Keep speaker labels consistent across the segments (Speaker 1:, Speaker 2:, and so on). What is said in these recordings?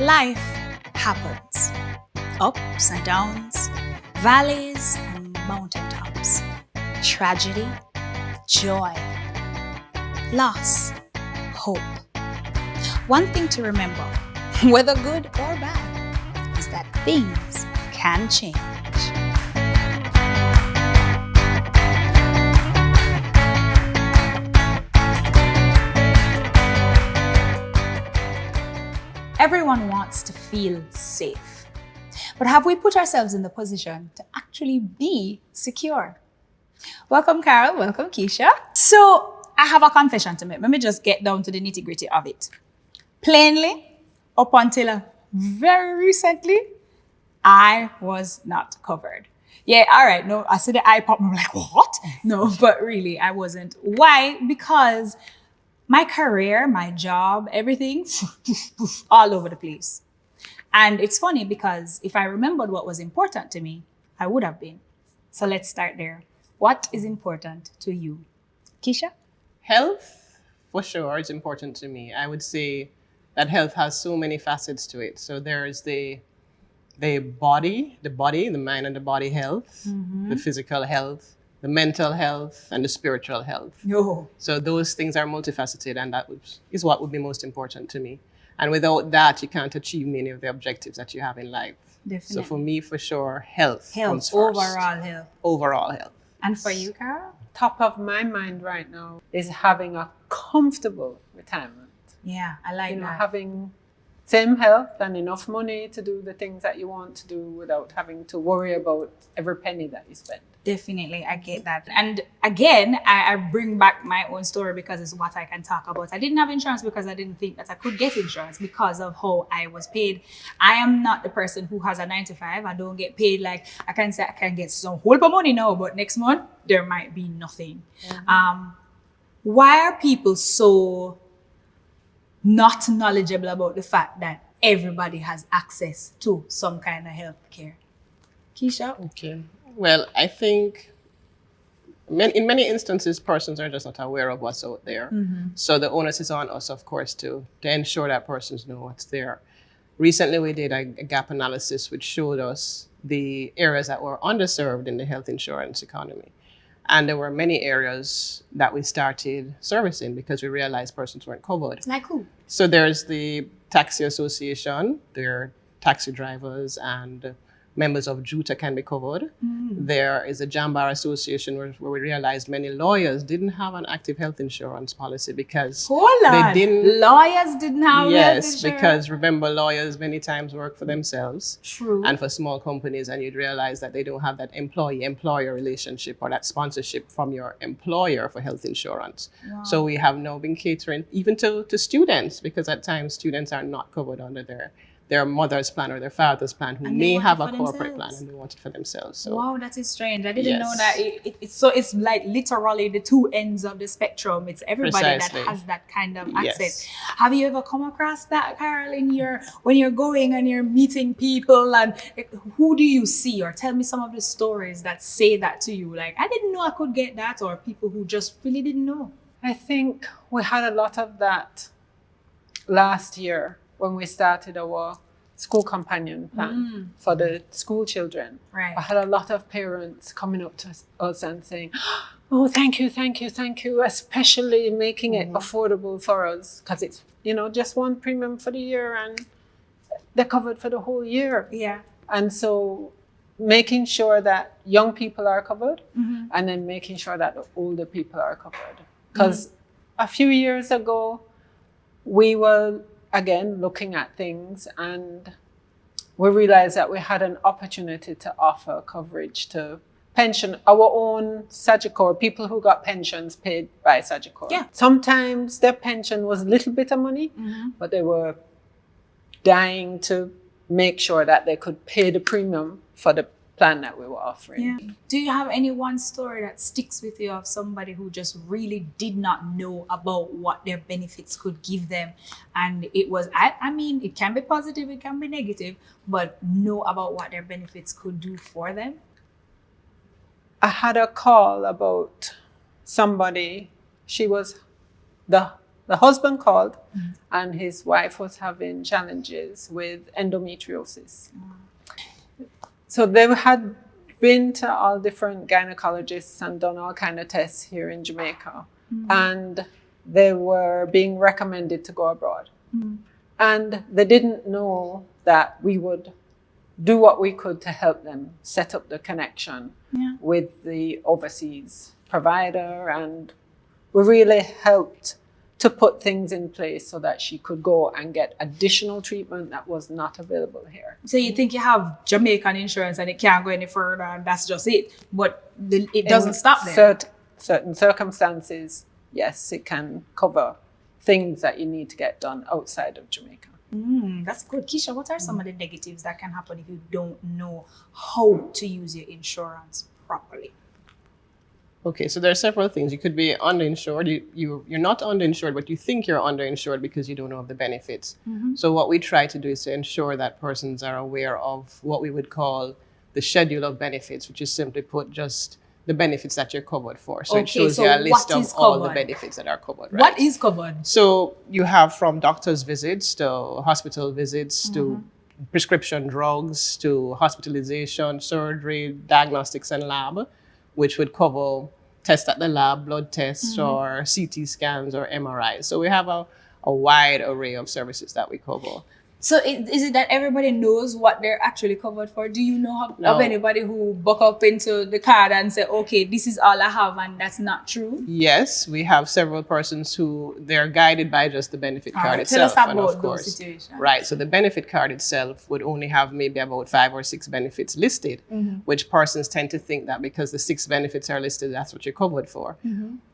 Speaker 1: Life happens. Ups and downs, valleys and mountaintops. Tragedy, joy, loss, hope. One thing to remember, whether good or bad, is that things can change. Everyone wants to feel safe. But have we put ourselves in the position to actually be secure? Welcome, Carol. Welcome, Keisha. So I have a confession to make. Let me just get down to the nitty-gritty of it. Plainly, up until very recently, I was not covered. Yeah, all right. No, I see the eye pop. I'm like, what? No, but really, I wasn't. Why? Because my career, my job, everything, all over the place. And it's funny because if I remembered what was important to me, I would have been. So let's start there. What is important to you? Keisha?
Speaker 2: Health, for sure, is important to me. I would say that health has so many facets to it. So there is the body, the mind and the body health, the physical health, the mental health, and the spiritual health.
Speaker 1: No.
Speaker 2: So those things are multifaceted, and that is what would be most important to me. And without that, you can't achieve many of the objectives that you have in life.
Speaker 1: Definitely.
Speaker 2: So for me, for sure, health comes first.
Speaker 1: Overall health.
Speaker 2: Overall health.
Speaker 1: And for you, Carol?
Speaker 3: Top of my mind right now is having a comfortable retirement.
Speaker 1: Yeah, I like that.
Speaker 3: Having same health and enough money to do the things that you want to do without having to worry about every penny that you spend.
Speaker 1: Definitely, I get that. And again, I bring back my own story because it's what I can talk about. I didn't have insurance because I didn't think that I could get insurance because of how I was paid. I am not the person who has a 9 to 5. I don't get paid like I can say I can get some whole of money now, but next month there might be nothing. Why are people so not knowledgeable about the fact that everybody has access to some kind of health care? Keisha?
Speaker 2: Okay. Well, I think in many instances, persons are just not aware of what's out there. So the onus is on us, of course, to ensure that persons know what's there. Recently, we did a gap analysis which showed us the areas that were underserved in the health insurance economy. And there were many areas that we started servicing because we realized persons weren't covered.
Speaker 1: Like who?
Speaker 2: So there's the Taxi Association, there are taxi drivers and members of JUTA can be covered. There is a Jambar Association where we realized many lawyers didn't have an active health insurance policy because they didn't.
Speaker 1: Lawyers didn't have health
Speaker 2: Yes,
Speaker 1: insurance?
Speaker 2: because remember, lawyers many times work for themselves.
Speaker 1: True.
Speaker 2: And for small companies, and you'd realize that they don't have that employee-employer relationship or that sponsorship from your employer for health insurance.
Speaker 1: Wow.
Speaker 2: So we have now been catering even to students, because at times students are not covered under their mother's plan or their father's plan who
Speaker 1: And they
Speaker 2: may
Speaker 1: want
Speaker 2: have
Speaker 1: it
Speaker 2: a
Speaker 1: for
Speaker 2: corporate plan
Speaker 1: themselves.
Speaker 2: and they want it for themselves. So
Speaker 1: Wow, that is strange. I didn't know
Speaker 2: Yes.
Speaker 1: that. It's like literally the two ends of the spectrum. It's everybody
Speaker 2: Precisely.
Speaker 1: that has that kind of
Speaker 2: Yes.
Speaker 1: access. Have you ever come across that, Carol, when you're going and you're meeting people, and who do you see? Or tell me some of the stories that say that to you. Like, I didn't know I could get that, or people who just really didn't know.
Speaker 3: I think we had a lot of that last year when we started our school companion plan for the school children.
Speaker 1: Right.
Speaker 3: I had a lot of parents coming up to us and saying, oh, thank you, especially making it affordable for us, because it's, just one premium for the year and they're covered for the whole year.
Speaker 1: Yeah.
Speaker 3: And so making sure that young people are covered and then making sure that the older people are covered. Because a few years ago, we were again looking at things and we realized that we had an opportunity to offer coverage to our own Sagicor, people who got pensions paid by Sagicor.
Speaker 1: Yeah.
Speaker 3: Sometimes their pension was a little bit of money, but they were dying to make sure that they could pay the premium for the plan that we were offering.
Speaker 1: Yeah. Do you have any one story that sticks with you of somebody who just really did not know about what their benefits could give them? And it was, I mean, it can be positive, it can be negative, but know about what their benefits could do for them?
Speaker 3: I had a call about somebody, she was the the husband called and his wife was having challenges with endometriosis. So they had been to all different gynecologists and done all kind of tests here in Jamaica. And they were being recommended to go abroad. And they didn't know that we would do what we could to help them set up the connection with the overseas provider. And we really helped to put things in place so that she could go and get additional treatment that was not available here.
Speaker 1: So you think you have Jamaican insurance and it can't go any further and that's just it, but it doesn't stop there.
Speaker 3: Certain circumstances, yes, it can cover things that you need to get done outside of Jamaica.
Speaker 1: That's good. Keisha, what are some of the negatives that can happen if you don't know how to use your insurance properly?
Speaker 2: Okay, so there are several things. You could be underinsured. You're not underinsured, but you think you're underinsured because you don't know of the benefits. So what we try to do is to ensure that persons are aware of what we would call the schedule of benefits, which is simply put just the benefits that you're covered for. So it shows you a list of all the benefits that are covered. Right?
Speaker 1: What is covered?
Speaker 2: So you have from doctor's visits to hospital visits to prescription drugs to hospitalization, surgery, diagnostics and lab, which would cover tests at the lab, blood tests or CT scans or MRIs. So we have a wide array of services that we cover.
Speaker 1: So is it that everybody knows what they're actually covered for? Do you know of anybody who buck up into the card and say, okay, this is all I have, and that's not true?
Speaker 2: Yes, we have several persons who they're guided by just the benefit card itself.
Speaker 1: Tell us about those situations.
Speaker 2: Right, so the benefit card itself would only have maybe about 5 or 6 benefits listed, which persons tend to think that because the 6 benefits are listed, that's what you're covered for.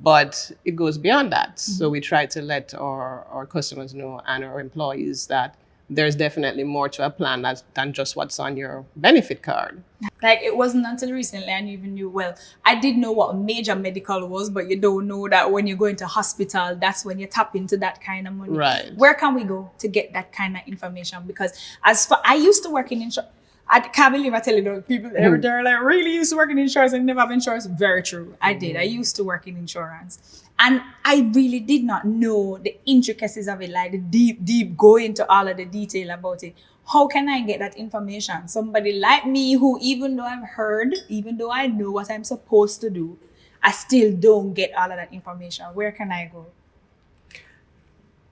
Speaker 2: But it goes beyond that. So we try to let our customers know and our employees that there's definitely more to a plan than just what's on your benefit card.
Speaker 1: Like, it wasn't until recently I even knew, well, I did know what major medical was, but you don't know that when you go into hospital, that's when you tap into that kind of money.
Speaker 2: Right.
Speaker 1: Where can we go to get that kind of information? Because I used to work in insurance. I can't believe I tell you those people they're like really used to work in insurance and never have insurance. Very true. I did. I used to work in insurance. And I really did not know the intricacies of it, like the deep go into all of the detail about it. How can I get that information? Somebody like me who, even though I've heard, even though I know what I'm supposed to do, I still don't get all of that information. Where can I go?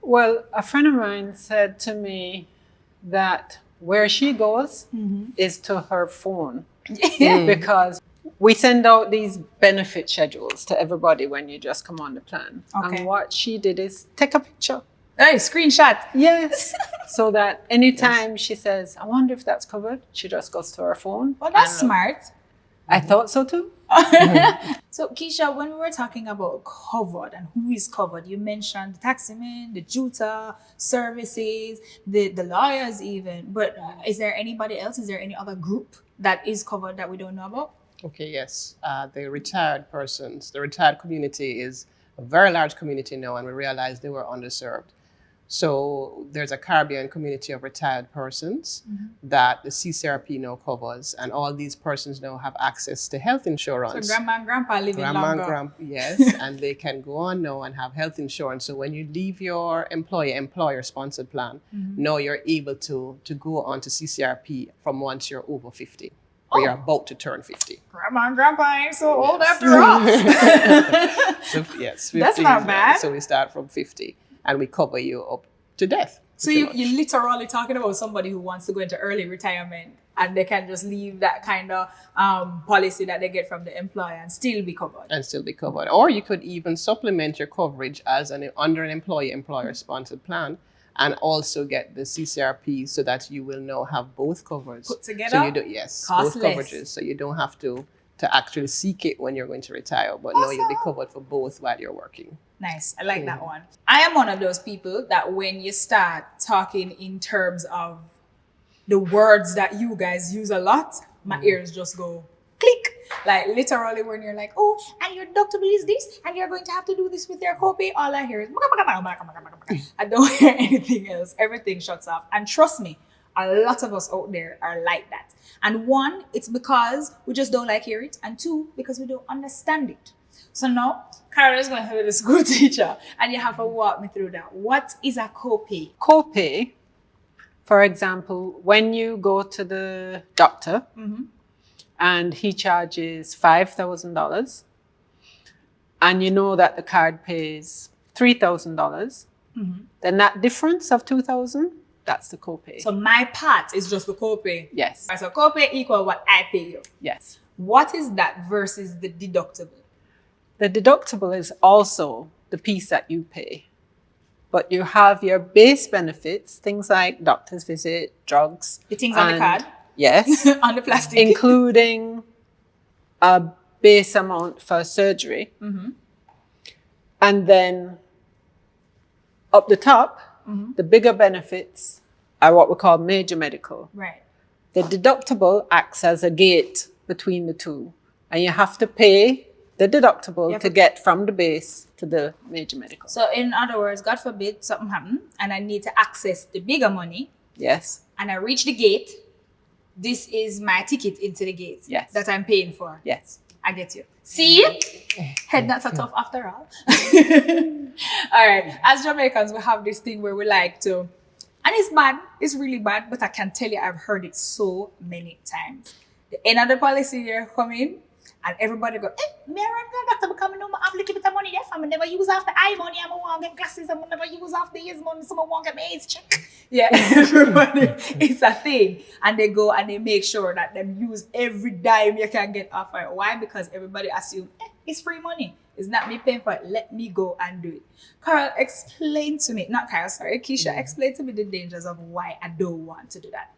Speaker 3: Well, a friend of mine said to me that where she goes is to her phone. Because we send out these benefit schedules to everybody when you just come on the plan.
Speaker 1: Okay.
Speaker 3: And what she did is take a picture.
Speaker 1: Hey, screenshot.
Speaker 3: Yes. So that anytime she says, I wonder if that's covered, she just goes to her phone.
Speaker 1: Well, that's smart.
Speaker 3: I thought so too.
Speaker 1: So, Keisha, when we were talking about covered and who is covered, you mentioned the taximan, the juta, services, the lawyers even. But is there anybody else? Is there any other group that is covered that we don't know about?
Speaker 2: Okay, yes. The retired persons, the retired community is a very large community now, and we realized they were underserved. So there's a Caribbean community of retired persons that the CCRP now covers, and all these persons now have access to health insurance.
Speaker 1: So grandma and grandpa living longer.
Speaker 2: Yes, and they can go on now and have health insurance. So when you leave your employer-sponsored plan, now you're able to go on to CCRP from once you're over 50. Or you're about to turn 50.
Speaker 1: Grandma and grandpa ain't so old after all.
Speaker 2: So, yes, 50
Speaker 1: That's not bad.
Speaker 2: So we start from 50 and we cover you up to death.
Speaker 1: So you're literally talking about somebody who wants to go into early retirement and they can just leave that kind of policy that they get from the employer and still be covered.
Speaker 2: Or you could even supplement your coverage as under an employer-sponsored plan, and also get the CCRP so that you will now have both covers.
Speaker 1: Put together?
Speaker 2: So you do, yes,
Speaker 1: Costless.
Speaker 2: both coverages. So you don't have to actually seek it when you're going to retire, but now you'll be covered for both while you're working.
Speaker 1: Nice. I like that one. I am one of those people that when you start talking in terms of the words that you guys use a lot, my ears just go click. Like literally when you're like, oh, and your deductible is this, and you're going to have to do this with your copay, all I hear is I don't hear anything else. Everything shuts off. And trust me, a lot of us out there are like that. And one, it's because we just don't like hear it. And two, because we don't understand it. So now, Carol is going to be the school teacher, and you have to walk me through that. What is a copay?
Speaker 3: Copay, for example, when you go to the doctor and he charges $5,000, and you know that the card pays $3,000, then that difference of $2,000, that's the copay.
Speaker 1: So my part is just the copay.
Speaker 3: Yes.
Speaker 1: Right, so copay equal what I pay you.
Speaker 3: Yes.
Speaker 1: What is that versus the deductible?
Speaker 3: The deductible is also the piece that you pay. But you have your base benefits, things like doctor's visit, drugs.
Speaker 1: The things on the card?
Speaker 3: Yes.
Speaker 1: On the plastic.
Speaker 3: Including a base amount for surgery. And then up the top, the bigger benefits are what we call major medical.
Speaker 1: Right.
Speaker 3: The deductible acts as a gate between the two. And you have to pay the deductible to get from the base to the major medical.
Speaker 1: So in other words, God forbid something happen and I need to access the bigger money.
Speaker 3: Yes.
Speaker 1: And I reach the gate. This is my ticket into the gate.
Speaker 3: Yes.
Speaker 1: That I'm paying for.
Speaker 3: Yes.
Speaker 1: I get you. See? Head not so tough after all. All right. As Jamaicans, we have this thing where we like to, and it's bad. It's really bad. But I can tell you, I've heard it so many times. The end of the policy year come in, and everybody go, me run to the doctor because I know I have a little bit of money there. I never use after eye money. I want to get glasses. I never use after his money. So I want to get my age check. Yeah, everybody, it's a thing. And they go and they make sure that them use every dime you can get off it. Why? Because everybody assumes, it's free money. It's not me paying for it. Let me go and do it. Carl, explain to me, not Carl, sorry, Keisha, explain to me the dangers of why I don't want to do that.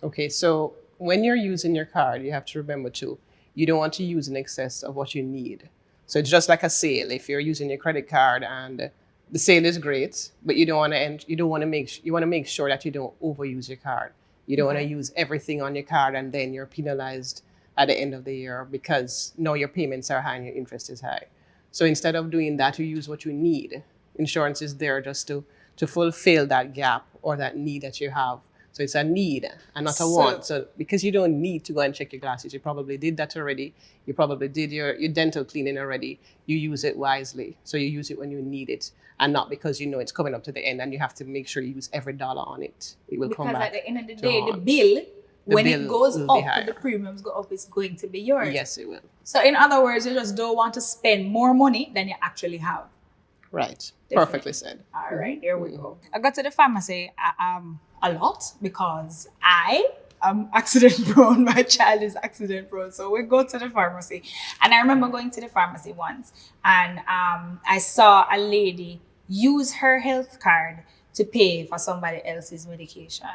Speaker 2: Okay, so when you're using your card, you have to remember too, you don't want to use in excess of what you need. So it's just like a sale. If you're using your credit card and the sale is great, but you want to make sure that you don't overuse your card. You don't want to use everything on your card and then you're penalized at the end of the year because now your payments are high and your interest is high. So instead of doing that, you use what you need. Insurance is there just to fulfill that gap or that need that you have. So it's a need and not a want. So because you don't need to go and check your glasses, you probably did that already. You probably did your dental cleaning already. You use it wisely. So you use it when you need it and not because you know it's coming up to the end and you have to make sure you use every dollar on it. It will come back.
Speaker 1: Because at the end of the day, the bill, when it goes up, the premiums go up, it's going to be yours.
Speaker 2: Yes, it will.
Speaker 1: So in other words, you just don't want to spend more money than you actually have.
Speaker 2: Right. Perfectly said.
Speaker 1: All right, there we go. I got to the pharmacy a lot because I am accident prone. My child is accident prone. So we go to the pharmacy. And I remember going to the pharmacy once and I saw a lady use her health card to pay for somebody else's medication.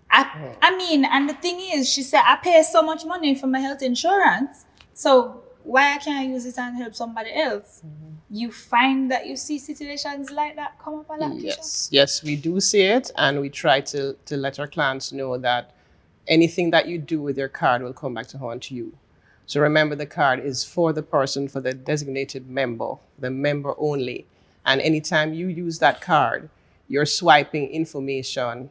Speaker 1: I mean, and the thing is, she said, I pay so much money for my health insurance. So why can't I use it and help somebody else? You find that you see situations like that come up a lot?
Speaker 2: Yes, we do see it, and we try to let our clients know that anything that you do with your card will come back to haunt you. So remember, the card is for the person, for the designated member, the member only. And anytime you use that card, you're swiping information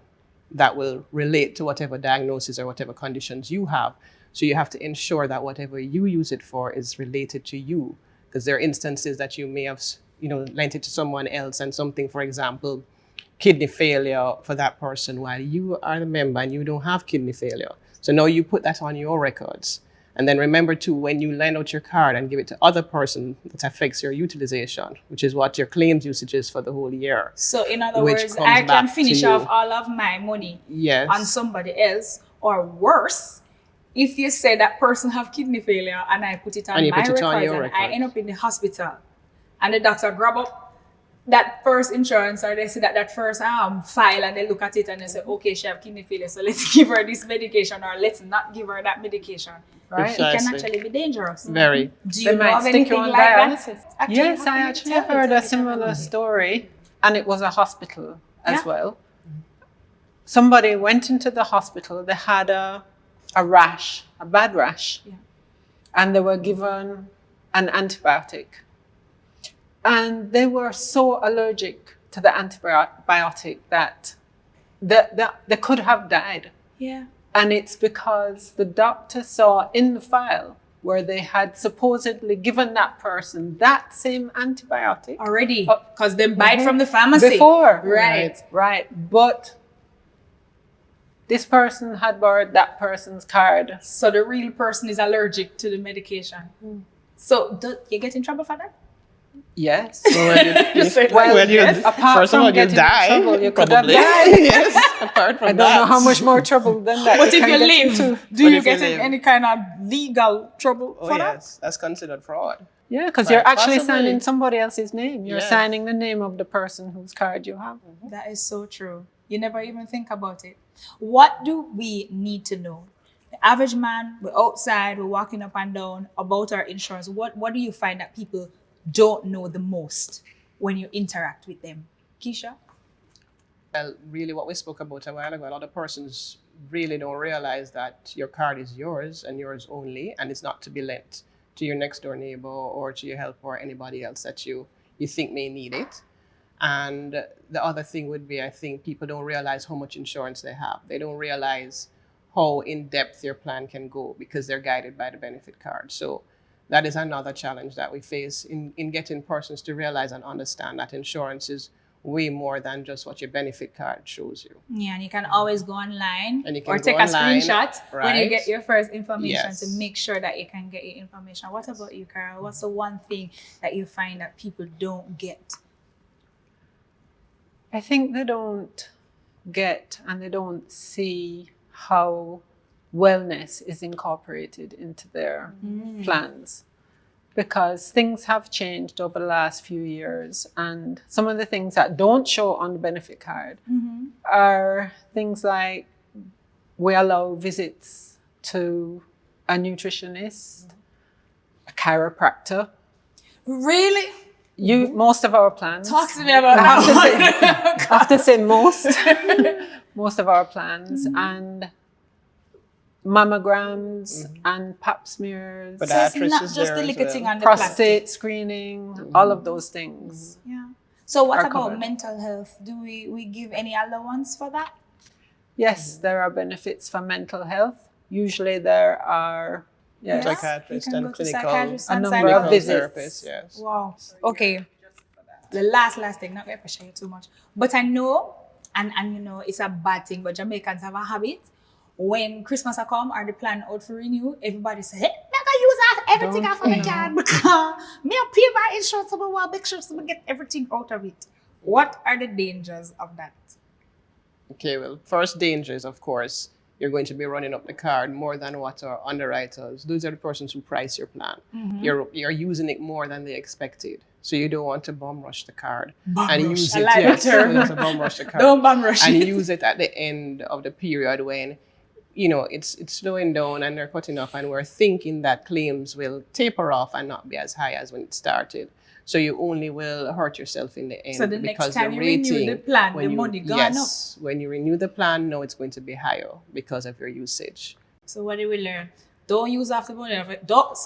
Speaker 2: that will relate to whatever diagnosis or whatever conditions you have. So you have to ensure that whatever you use it for is related to you. Because there are instances that you may have, lent it to someone else and something, for example, kidney failure for that person while you are the member and you don't have kidney failure. So now you put that on your records. And then remember too, when you lend out your card and give it to other person, that affects your utilization, which is what your claims usage is for the whole year.
Speaker 1: So in other words, I can finish off all of my money on somebody else, or worse, if you say that person have kidney failure and I put it on my records and I end up in the hospital and the doctor grab up that first insurance or they see that first file and they look at it and they say, okay, she have kidney failure, so let's give her this medication or let's not give her that medication. Right? Precisely. It can actually be dangerous.
Speaker 2: Very.
Speaker 1: Do you know of anything like that?
Speaker 3: Yes, I actually heard a similar story, and it was a hospital as well. Somebody went into the hospital, they had a rash, a bad rash, and they were given an antibiotic. And they were so allergic to the antibiotic that they could have died.
Speaker 1: Yeah.
Speaker 3: And it's because the doctor saw in the file where they had supposedly given that person that same antibiotic
Speaker 1: Already, because they buy it from the pharmacy.
Speaker 3: before.
Speaker 1: Right.
Speaker 3: Right. But this person had borrowed that person's card.
Speaker 1: So the real person is allergic to the medication. So do you get in trouble for that?
Speaker 3: Yes. Apart
Speaker 2: first of
Speaker 3: from
Speaker 2: all, you
Speaker 3: getting in
Speaker 2: die.
Speaker 3: trouble, you could have
Speaker 2: Probably.
Speaker 3: died.
Speaker 2: Yes. Apart from
Speaker 3: I don't know how much more trouble than that.
Speaker 1: But if
Speaker 3: can
Speaker 1: you
Speaker 3: get
Speaker 1: live,
Speaker 3: into.
Speaker 1: do
Speaker 2: But
Speaker 1: you
Speaker 2: if you
Speaker 1: get in
Speaker 2: live-
Speaker 1: any kind of legal trouble
Speaker 2: Oh
Speaker 1: for that?
Speaker 2: yes, that's considered fraud.
Speaker 3: Yeah, because
Speaker 2: Right,
Speaker 3: you're actually
Speaker 2: possibly.
Speaker 3: signing somebody else's name. You're
Speaker 2: Yes.
Speaker 3: signing the name of the person whose card you have.
Speaker 1: That is so true. You never even think about it. What do we need to know? The average man, we're outside, we're walking up and down about our insurance. What do you find that people don't know the most when you interact with them? Keisha?
Speaker 2: Well, really what we spoke about a while ago, a lot of persons really don't realize that your card is yours and yours only, and it's not to be lent to your next door neighbor or to your helper or anybody else that you think may need it. And the other thing would be, I think people don't realize how much insurance they have. They don't realize how in depth your plan can go because they're guided by the benefit card. So that is another challenge that we face in getting persons to realize and understand that insurance is way more than just what your benefit card shows you.
Speaker 1: Yeah, and you can always go online
Speaker 2: And you can
Speaker 1: or
Speaker 2: go
Speaker 1: take
Speaker 2: online,
Speaker 1: a screenshot when you
Speaker 2: right.
Speaker 1: get your first information
Speaker 2: Yes.
Speaker 1: to make sure that you can get your information. What about you, Carol? What's the one thing that you find that people don't get?
Speaker 3: I think they don't get and they don't see how wellness is incorporated into their plans. Because things have changed over the last few years, and some of the things that don't show on the benefit card are things like we allow visits to a nutritionist, a chiropractor.
Speaker 1: Really?
Speaker 3: Most of our plans.
Speaker 1: Talk to me about
Speaker 3: I have to
Speaker 1: that.
Speaker 3: say, I have to say most of our plans, and mammograms and pap smears,
Speaker 2: But
Speaker 1: So it's
Speaker 2: Actress
Speaker 1: not
Speaker 2: is
Speaker 1: just
Speaker 2: there
Speaker 1: the
Speaker 2: as
Speaker 1: nicotine
Speaker 2: well.
Speaker 1: and the plastic.
Speaker 3: prostate screening, all of those things.
Speaker 1: Yeah. So what
Speaker 3: Are
Speaker 1: about
Speaker 3: covered.
Speaker 1: mental health? Do we give any allowance for that?
Speaker 3: Yes, there are benefits for mental health. Usually there are, yes,
Speaker 1: Yeah.
Speaker 2: Psychiatrist
Speaker 1: You can
Speaker 2: and
Speaker 1: go to
Speaker 2: clinical,
Speaker 1: psychiatrist
Speaker 3: a
Speaker 1: and
Speaker 3: number
Speaker 1: psychologist.
Speaker 3: of visits.
Speaker 2: therapists, yes.
Speaker 1: Wow. Okay. The last thing, not going to pressure you too much. But I know, and you know, it's a bad thing, but Jamaicans have a habit. When Christmas a come or the plan out for renew, everybody say, hey, I'm gonna use everything
Speaker 3: Don't
Speaker 1: off of the
Speaker 3: you know.
Speaker 1: card because me a pay my insurance, so I want to make sure so I get everything out of it. What are the dangers of that?
Speaker 2: Okay, well, first danger is, of course, you're going to be running up the card more than what our underwriters. Those are the persons who price your plan. You're using it more than they expected. So you don't want to bum rush the card.
Speaker 1: Bum
Speaker 2: and
Speaker 1: rush.
Speaker 2: use
Speaker 1: I
Speaker 2: it,
Speaker 1: like that
Speaker 2: yes,
Speaker 1: term.
Speaker 2: to bum rush the card.
Speaker 1: Don't bum rush
Speaker 2: And
Speaker 1: it.
Speaker 2: use it at the end of the period when, you know, it's slowing down and they're cutting off, and we're thinking that claims will taper off and not be as high as when it started. So you only will hurt yourself in the end.
Speaker 1: So the next
Speaker 2: because
Speaker 1: time
Speaker 2: the
Speaker 1: you renew
Speaker 2: rating,
Speaker 1: the plan,
Speaker 2: when
Speaker 1: the
Speaker 2: you-
Speaker 1: money gone
Speaker 2: yes, when you renew the plan, no, it's going to be higher because of your usage.
Speaker 1: So what did we learn? Don't use after money of it. Don't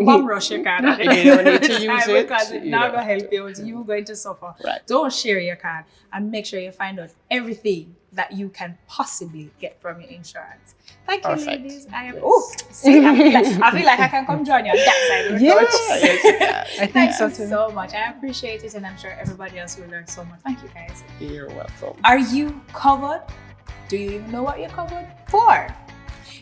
Speaker 1: bum rush your card at the
Speaker 2: If you don't
Speaker 1: end of
Speaker 2: need
Speaker 1: the
Speaker 2: to
Speaker 1: time
Speaker 2: use it,
Speaker 1: because it's
Speaker 2: you
Speaker 1: not
Speaker 2: don't
Speaker 1: gonna
Speaker 2: have
Speaker 1: help
Speaker 2: to.
Speaker 1: you. You're going to suffer.
Speaker 2: Right.
Speaker 1: Don't share your card and make sure you find out everything that you can possibly get from your insurance. Thank you,
Speaker 2: Perfect.
Speaker 1: ladies. I am. Oh, see, I feel like I can come join you on that side. Of the
Speaker 3: Yes.
Speaker 1: couch.
Speaker 2: Yes,
Speaker 3: I think
Speaker 1: Thank
Speaker 3: so
Speaker 1: you
Speaker 3: too.
Speaker 1: so much. I appreciate it, and I'm sure everybody else will learn so much. Thank you, guys.
Speaker 2: you're welcome.
Speaker 1: Are you covered? Do you even know what you're covered for?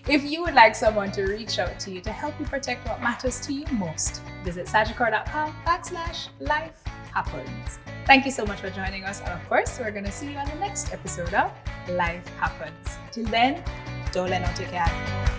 Speaker 1: If you would like someone to reach out to you to help you protect what matters to you most, visit sagicor.com/life happens. Thank you so much for joining us. And of course, we're going to see you on the next episode of Life Happens. Till then, don't let no take care.